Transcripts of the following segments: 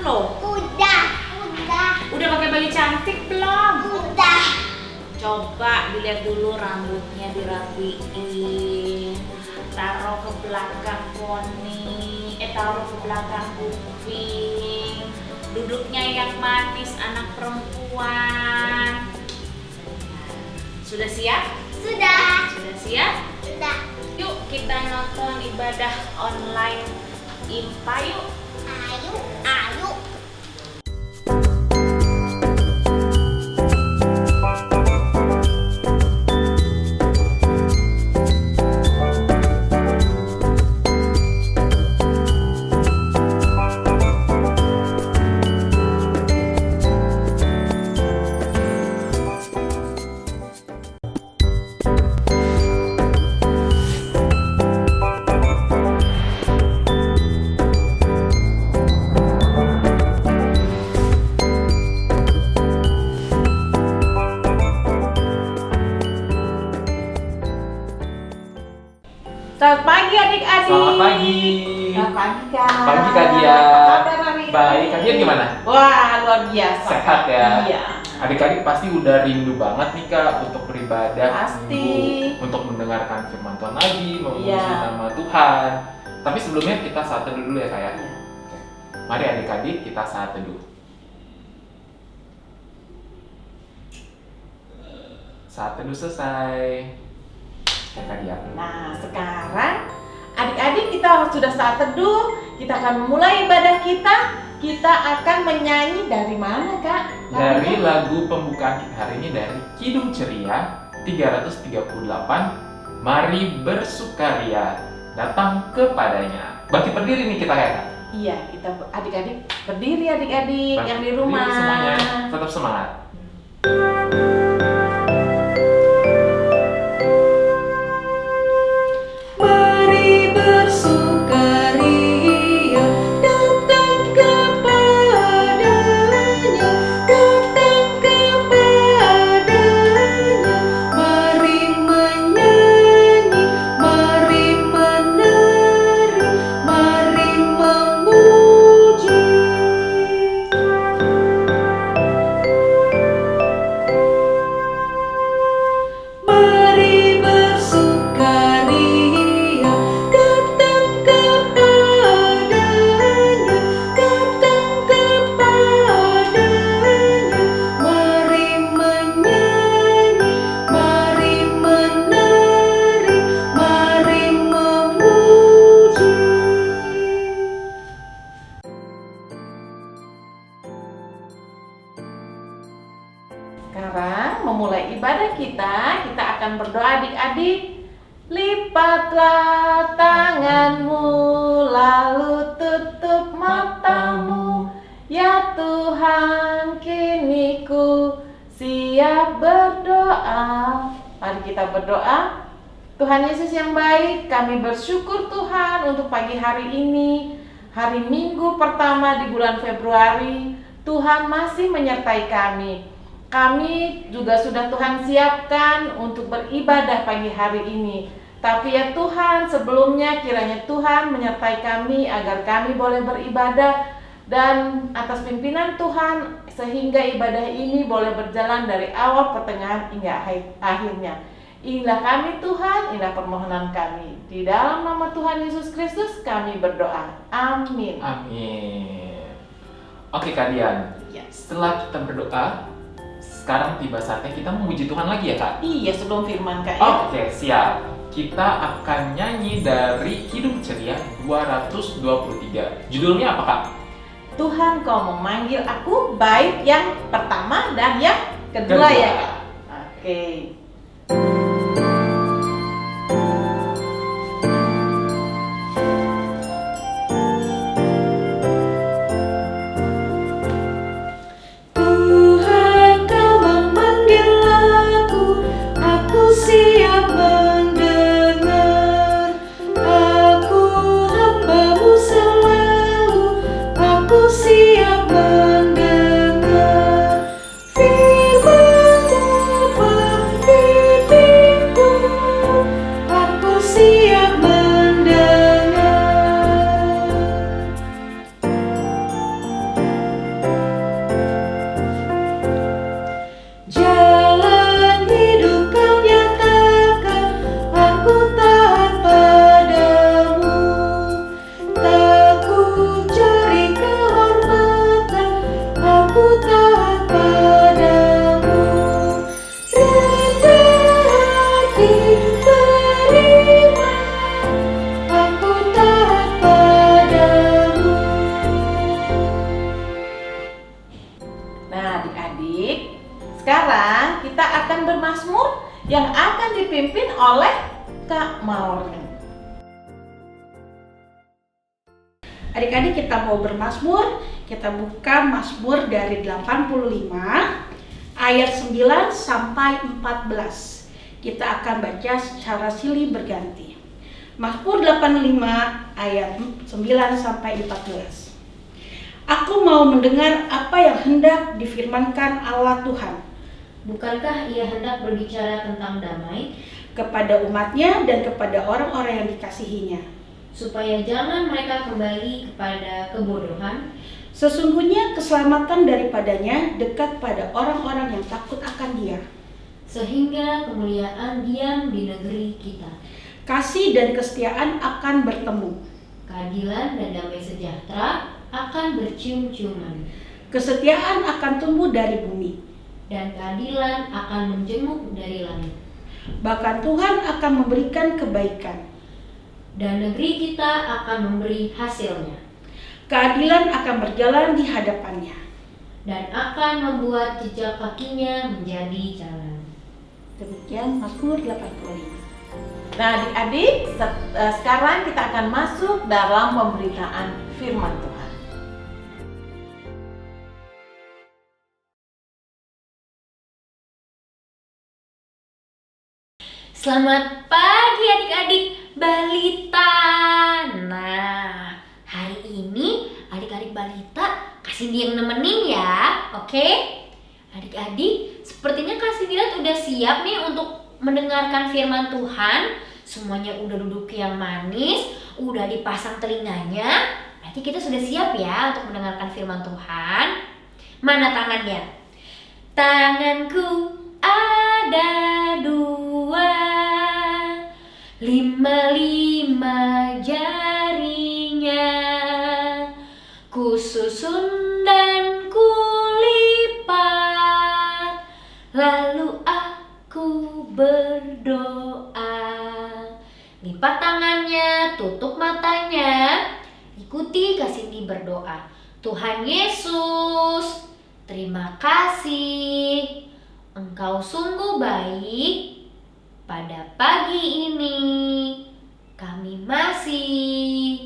loh. Udah. Udah pakai baju cantik belum? Udah. Coba dilihat dulu rambutnya dirapiin. Taruh ke belakang poni, taruh ke belakang kuping. Duduknya yang manis anak perempuan. Sudah siap? Sudah. Sudah siap? Sudah. Yuk kita nonton ibadah online IMPA yuk. Ayo. Selamat pagi adik-adik. Selamat pagi. Selamat pagi Kak. Pagi Kak Dia. Apa kabar hari ini? Baik, Kak Dia gimana? Wah luar biasa. Sehat ya? Iya. Adik-adik pasti udah rindu banget nih Kak untuk beribadah Pasti. minggu, untuk mendengarkan firman Tuhan lagi, memuji Iya. nama Tuhan. Tapi sebelumnya kita saat teduh dulu ya Kak ya. Iya. Oke. Mari adik-adik kita saat teduh. Saat teduh selesai. Ya Kak Dia. Nah sekarang adik-adik kita sudah saat teduh. Kita akan memulai ibadah kita. Kita akan menyanyi dari mana Kak? Dari lagu pembukaan kita hari ini dari Kidung Ceria 338, Mari Bersukaria, Datang Kepadanya. Bangkit berdiri nih kita ya Kak. Iya, kita adik-adik berdiri adik-adik Bangkit yang di berdiri rumah. semuanya, tetap semangat. Mari bersukaria, datang kepadanya, datang kepadanya. Mari menyanyi, mari menari, mari memuji. Mari bersukaria, datang kepadanya, datang kepadanya. Mari menyanyi, mari menari, mari memuji. Sekarang memulai ibadah kita akan berdoa adik-adik. Lipatlah tanganmu, lalu tutup matamu. Ya Tuhan, kini ku siap berdoa. Mari kita berdoa. Tuhan Yesus yang baik, kami bersyukur Tuhan untuk pagi hari ini, hari Minggu pertama di bulan Februari. Tuhan masih menyertai kami. Kami juga sudah Tuhan siapkan untuk beribadah pagi hari ini. Tapi ya Tuhan, sebelumnya kiranya Tuhan menyertai kami agar kami boleh beribadah dan atas pimpinan Tuhan sehingga ibadah ini boleh berjalan dari awal, pertengahan hingga akhirnya. Inilah kami Tuhan, inilah permohonan kami. Di dalam nama Tuhan Yesus Kristus kami berdoa. Amin. Amin. Oke Kak Dian, Yes. setelah kita berdoa, sekarang tiba saatnya kita memuji Tuhan lagi ya Kak? Iya, sebelum firman Kak ya. Oke, siap. Kita akan nyanyi dari Kidung Ceria 223. Judulnya apa Kak? Tuhan kau memanggil aku, baik yang pertama dan yang kedua ya Kak. Oke. Tuhan kau memanggil aku siap mendengar. Aku hamba-Mu selalu, aku siap mendengar. Firman-Mu akan dipimpin oleh Kak Maureen. Adik-adik, kita mau bermazmur. Kita buka Mazmur dari 85 ayat 9 sampai 14. Kita akan baca secara silih berganti. Mazmur 85 ayat 9 sampai 14. Aku mau mendengar apa yang hendak difirmankan Allah Tuhan Bukankah ia hendak berbicara tentang damai, kepada umatnya dan kepada orang-orang yang dikasihinya. supaya jangan mereka kembali kepada kebodohan? Sesungguhnya keselamatan daripadanya dekat pada orang-orang yang takut akan Dia. Sehingga kemuliaan diam di negeri kita. Kasih dan kesetiaan akan bertemu. Keadilan dan damai sejahtera akan bercium-ciuman. Kesetiaan akan tumbuh dari bumi. Dan keadilan akan menjenguk dari langit. Bahkan Tuhan akan memberikan kebaikan. Dan negeri kita akan memberi hasilnya. Keadilan akan berjalan di hadapannya. Dan akan membuat jejak kakinya menjadi jalan. Demikian Mazmur 85. Nah adik-adik, sekarang kita akan masuk dalam pemberitaan firman Tuhan. Selamat pagi adik-adik balita. Nah, hari ini adik-adik balita Kak Cindy yang nemenin ya, oke? Adik-adik, sepertinya Kak Cindy udah siap nih untuk mendengarkan firman Tuhan. Semuanya udah duduk yang manis, udah dipasang telinganya. Berarti kita sudah siap ya untuk mendengarkan firman Tuhan. Mana tangannya? Tanganku ada dua, 5 jarinya, ku susun dan ku lipat, lalu aku berdoa. Lipat tangannya, tutup matanya, ikuti Kak Cindy berdoa. Tuhan Yesus, terima kasih, Engkau sungguh baik. Pada pagi ini kami masih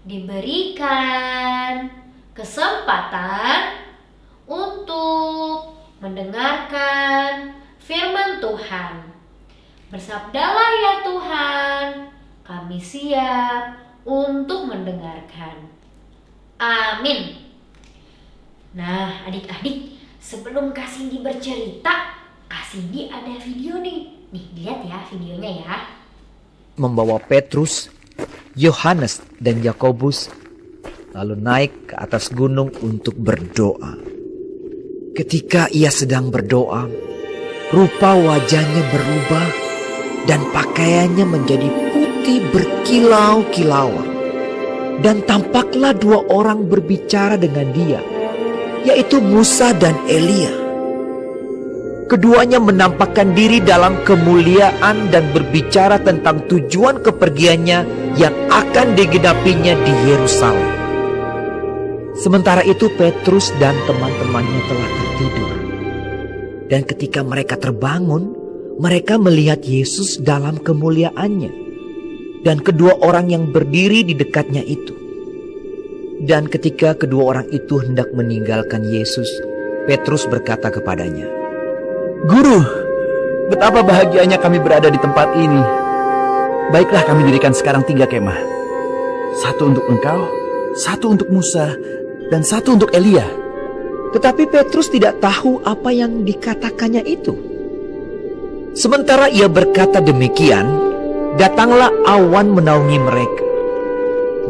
diberikan kesempatan untuk mendengarkan firman Tuhan. Bersabdalah ya Tuhan, kami siap untuk mendengarkan. Amin. Nah adik-adik, sebelum Kak Cindy bercerita, Kak Cindy ada video nih. Nih, lihat ya videonya ya. Membawa Petrus, Yohanes, dan Yakobus lalu naik ke atas gunung untuk berdoa. Ketika ia sedang berdoa, rupa wajahnya berubah dan pakaiannya menjadi putih berkilau-kilauan. Dan tampaklah 2 orang berbicara dengan dia, yaitu Musa dan Elia. Keduanya menampakkan diri dalam kemuliaan dan berbicara tentang tujuan kepergiannya yang akan digenapinya di Yerusalem. Sementara itu Petrus dan teman-temannya telah tertidur. Dan ketika mereka terbangun, mereka melihat Yesus dalam kemuliaannya dan kedua orang yang berdiri di dekatnya itu. Dan ketika kedua orang itu hendak meninggalkan Yesus, Petrus berkata kepadanya, Guru, betapa bahagianya kami berada di tempat ini. Baiklah kami dirikan sekarang 3 kemah. 1 untuk engkau, 1 untuk Musa, dan 1 untuk Elia. Tetapi Petrus tidak tahu apa yang dikatakannya itu. Sementara ia berkata demikian, datanglah awan menaungi mereka.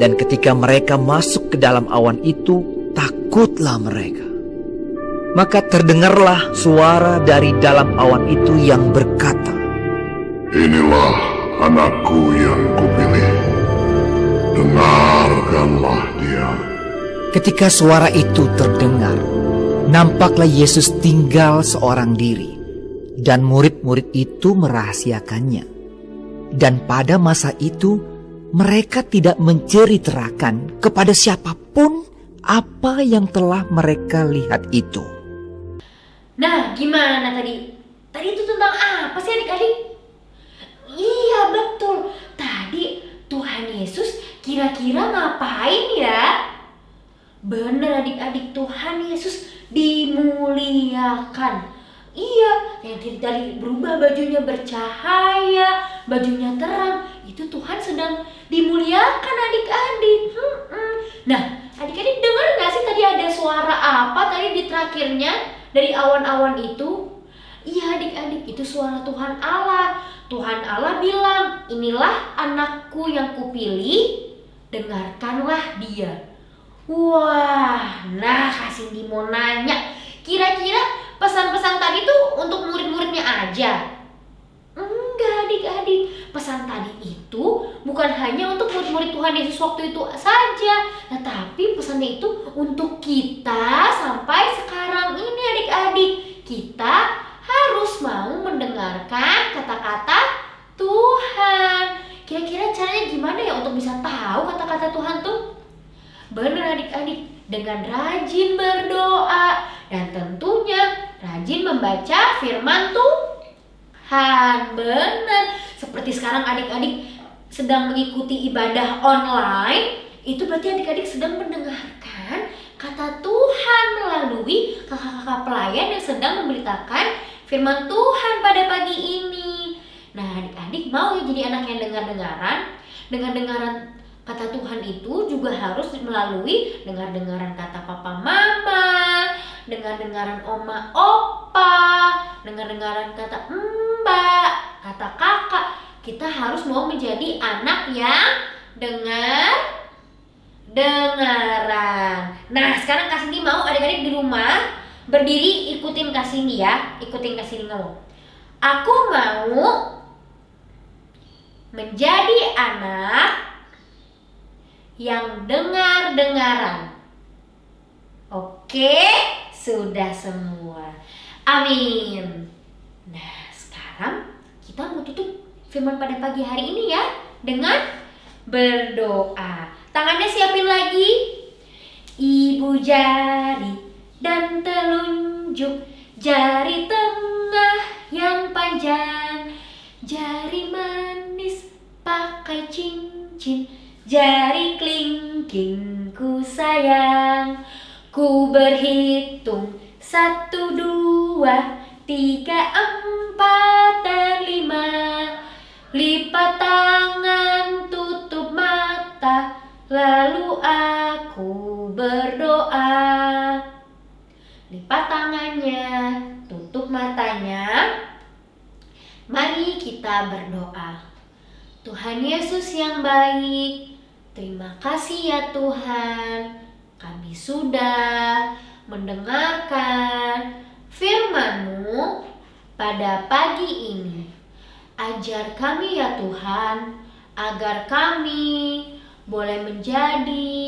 Dan ketika mereka masuk ke dalam awan itu, takutlah mereka. Maka terdengarlah suara dari dalam awan itu yang berkata, Inilah anakku yang kupilih, dengarkanlah dia. Ketika suara itu terdengar, nampaklah Yesus tinggal seorang diri, dan murid-murid itu merahasiakannya. Dan pada masa itu, mereka tidak menceritakan kepada siapapun apa yang telah mereka lihat itu. Nah, gimana tadi? Tadi itu tentang apa sih adik-adik? Kira-kira ngapain ya? Bener adik-adik, Tuhan Yesus dimuliakan. Iya, yang tadi berubah bajunya bercahaya, bajunya terang, itu Tuhan sedang dimuliakan adik-adik. Nah, adik-adik dengar gak sih tadi ada suara apa tadi di terakhirnya dari awan-awan itu? Iya adik-adik, itu suara Tuhan Allah. Tuhan Allah bilang, inilah anakku yang kupilih, dengarkanlah dia. Wah, nah Kak Cindy mau nanya, kira-kira pesan-pesan tadi tuh untuk murid-muridnya aja? Enggak adik-adik, pesan tadi itu bukan hanya untuk murid-murid Tuhan Yesus waktu itu saja, tetapi pesannya itu untuk kita sampai sekarang ini adik-adik. Kita harus mau mendengarkan kata-kata Tuhan. Kira-kira caranya gimana ya untuk bisa tahu kata-kata Tuhan tuh? Benar adik-adik, dengan rajin berdoa dan tentunya rajin membaca firman Tuhan. Benar, seperti sekarang adik-adik sedang mengikuti ibadah online, itu berarti adik-adik sedang mendengarkan kata Tuhan melalui kakak-kakak pelayan yang sedang memberitakan firman Tuhan pada pagi ini. Nah adik-adik mau ya jadi anak yang dengar-dengaran kata Tuhan itu juga harus melalui dengar-dengaran kata papa mama, dengar-dengaran oma opa, dengar-dengaran kata mbak, kata kakak. Kita harus mau menjadi anak yang dengaran. Nah sekarang Kak Cindy mau adik-adik di rumah berdiri ikutin Kak Cindy ya. Ikutin Kak Cindy ngomong. Aku mau menjadi anak yang dengar-dengaran. Oke, sudah semua. Amin. Nah, sekarang kita mau tutup firman pada pagi hari ini ya dengan berdoa. Tangannya siapin lagi. Ibu jari dan telunjuk, jari tengah yang panjang, jari manis pakai cincin, jari kelingking ku sayang. Ku berhitung 1, 2, 3, 4, dan 5. Lipat tangan, tutup mata, lalu aku berdoa. Lipat tangannya, tutup matanya. Mari kita berdoa. Tuhan Yesus yang baik, terima kasih ya Tuhan, kami sudah mendengarkan firman-Mu pada pagi ini. Ajar kami ya Tuhan, agar kami boleh menjadi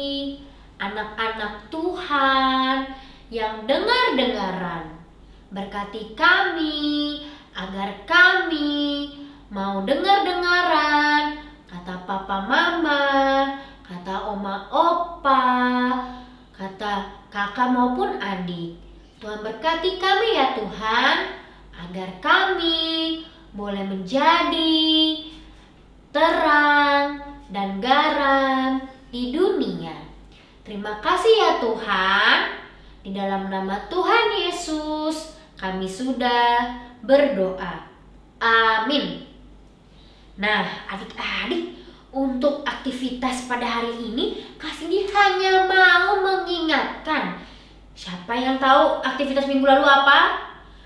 anak-anak Tuhan yang dengar-dengaran. Berkati kami, agar kami mau dengar-dengaran kata papa mama, kata oma opa, kata kakak maupun adik. Tuhan berkati kami ya Tuhan, agar kami boleh menjadi terang dan garam di dunia. Terima kasih ya Tuhan, di dalam nama Tuhan Yesus kami sudah berdoa. Amin. Nah adik-adik, untuk aktivitas pada hari ini Kak Cindy hanya mau mengingatkan. Siapa yang tahu aktivitas minggu lalu apa?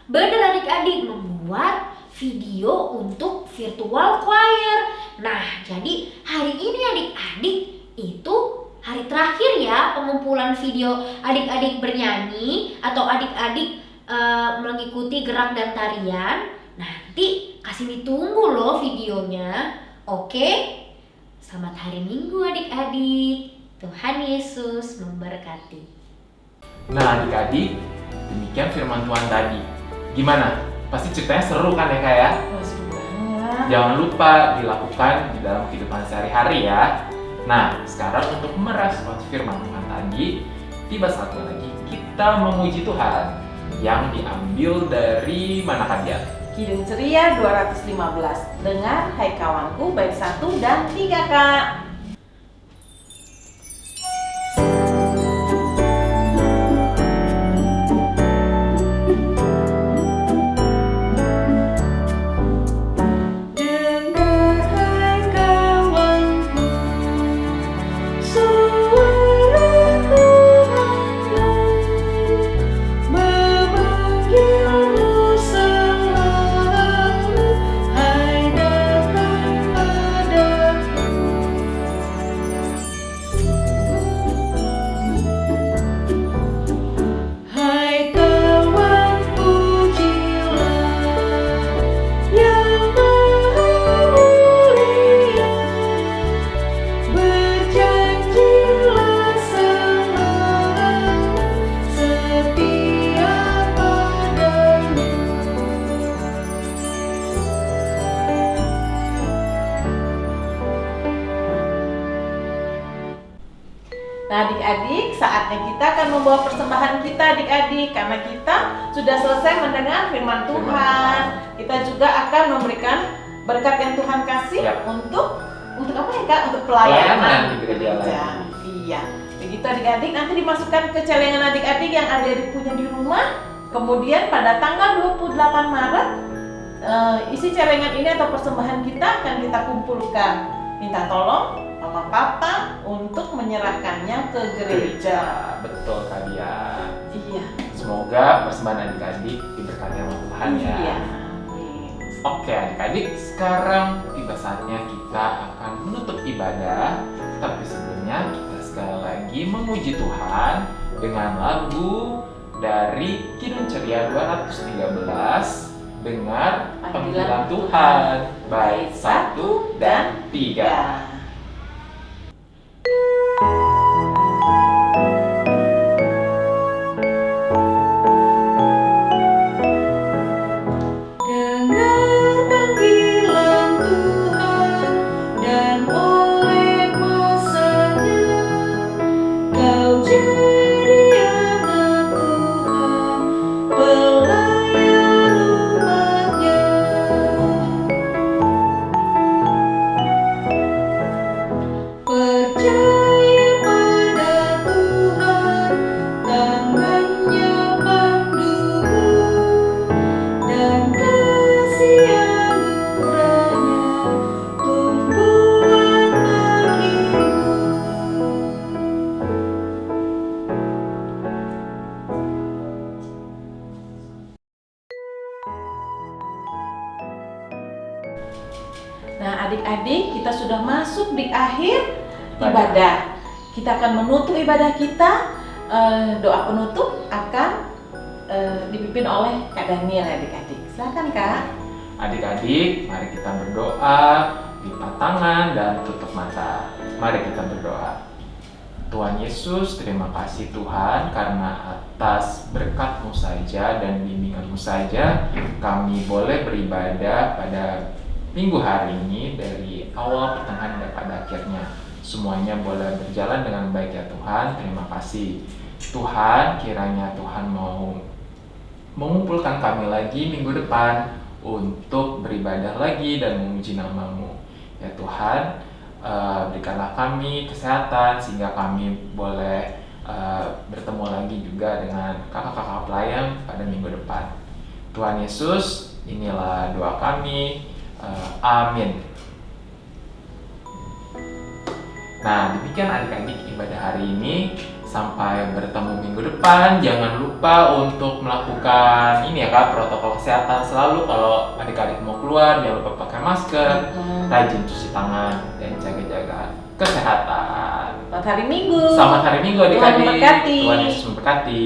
Benar adik-adik, membuat video untuk virtual choir. Nah jadi hari ini adik-adik itu hari terakhir ya pengumpulan video adik-adik bernyanyi atau adik-adik mengikuti gerak dan tarian. Nanti Kak Cindy tunggu loh videonya. Oke? Selamat hari Minggu adik-adik. Tuhan Yesus memberkati. Nah adik-adik, demikian firman Tuhan tadi. Gimana? Pasti ceritanya seru kan ya Kak ya? Seru banget. Jangan lupa dilakukan di dalam kehidupan sehari-hari ya. Nah, sekarang untuk merespons firman Tuhan tadi, tiba saatnya lagi kita memuji Tuhan yang diambil dari mana kan dia? Kidung Ceria 215. Dengar hai kawanku bait 1 dan 3 Kak. Nah adik-adik, saatnya kita akan membawa persembahan kita adik-adik. Karena kita sudah selesai mendengar firman Tuhan. Kita juga akan memberikan berkat yang Tuhan kasih untuk apa ya Kak? Untuk pelayanan di gereja lagi. Iya. Begitu adik-adik, nanti dimasukkan ke celengan adik-adik yang adik-adik punya di rumah. Kemudian pada tanggal 28 Maret, isi celengan ini atau persembahan kita akan kita kumpulkan. Minta tolong Mama Papa untuk menyerahkannya ke gereja. Betul Kak Dian. Iya. Semoga persembahan adik-adik diberkati sama Tuhan ya. Iya. Oke adik-adik, sekarang tiba saatnya kita akan menutup ibadah. Tapi sebelumnya kita sekali lagi memuji Tuhan dengan lagu dari Kidung Ceria 213. Dengar panggilan Tuhan, bait 1 dan 3. Nah adik-adik, kita sudah masuk di akhir ibadah. Kita akan menutup ibadah kita. Doa penutup akan dipimpin oleh Kak Daniel adik-adik. Silakan Kak. Adik-adik, mari kita berdoa, lipat tangan dan tutup mata. Mari kita berdoa. Tuhan Yesus, terima kasih Tuhan karena atas berkat-Mu saja dan bimbingan-Mu saja kami boleh beribadah pada minggu hari ini dari awal, pertengahan, dan pada akhirnya. Semuanya boleh berjalan dengan baik ya Tuhan. Terima kasih Tuhan, kiranya Tuhan mau mengumpulkan kami lagi minggu depan untuk beribadah lagi dan memuji nama-Mu. Ya Tuhan, berikanlah kami kesehatan sehingga kami boleh bertemu lagi juga dengan kakak-kakak pelayan pada minggu depan. Tuhan Yesus, inilah doa kami. Amin. Nah, demikian adik-adik ibadah hari ini. Sampai bertemu minggu depan. Jangan lupa untuk melakukan ini ya Kak, protokol kesehatan selalu. Kalau adik-adik mau keluar, jangan lupa pakai masker, rajin cuci tangan, dan jaga-jaga kesehatan. Selamat hari Minggu. Selamat hari Minggu adik-adik. Tuhan memberkati. Tuhan Yesus memberkati.